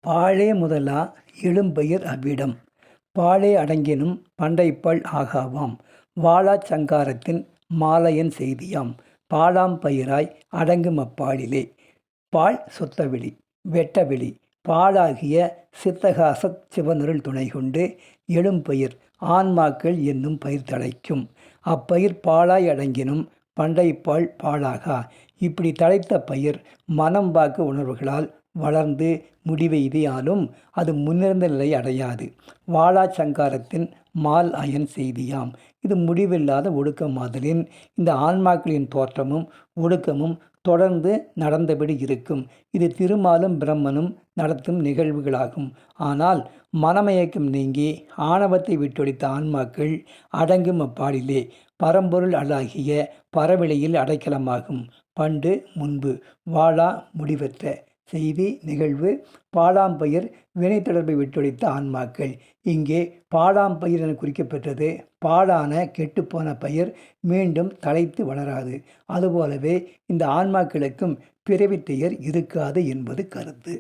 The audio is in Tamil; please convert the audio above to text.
பாழே முதலா எழும்பயிர் அவ்விடம் பாழே அடங்கினும் பண்டைப்பல் ஆகாவாம் வாழாச் சங்காரத்தின் மாலையன் செய்தியாம் பாழாம் பயிராய் அடங்கும் அப்பாழிலே. பாழ் சுத்தவெளி வெட்டவெளி பாழாகிய சித்தகாசத் சிவனருள் துணை கொண்டு எழும்பயிர் ஆன்மாக்கள் என்னும் பயிர் தழைக்கும். அப்பயிர் பாழாய் அடங்கினும் பண்டைப்பால் பாழாகா. இப்படி தழைத்த பயிர் மனம் வாக்கு உணர்வுகளால் வளர்ந்து முடிவெய்தியாலும் அது முன்னிருந்த நிலை அடையாது. வாழாச் சங்காரத்தின் மால் அயன் செய்தியாம். இது முடிவில்லாத ஒடுக்கமாதலின் இந்த ஆன்மாக்களின் தோற்றமும் ஒடுக்கமும் தொடர்ந்து நடந்தபடி இருக்கும். இது திருமாலும் பிரம்மனும் நடத்தும் நிகழ்வுகளாகும். ஆனால் மனமயக்கம் நீங்கி ஆணவத்தை விட்டொழித்த ஆன்மாக்கள் அடங்கும் அப்பாலிலே பரம்பொருள் அல்லாகிய பரவெளியில் அடைக்கலமாகும். பண்டு முன்பு வாழா முடிவற்ற செய்தி நிகழ்வு பாழாம்பயிர் வினை தொடர்பை விட்டொழித்த ஆன்மாக்கள். இங்கே பாழாம்பயிர் என குறிக்கப்பெற்றது பாழான கெட்டுப்போன பயிர் மீண்டும் தழைத்து வளராது. அதுபோலவே இந்த ஆன்மாக்களுக்கும் பிறவித் துயர் இருக்காது என்பது கருத்து.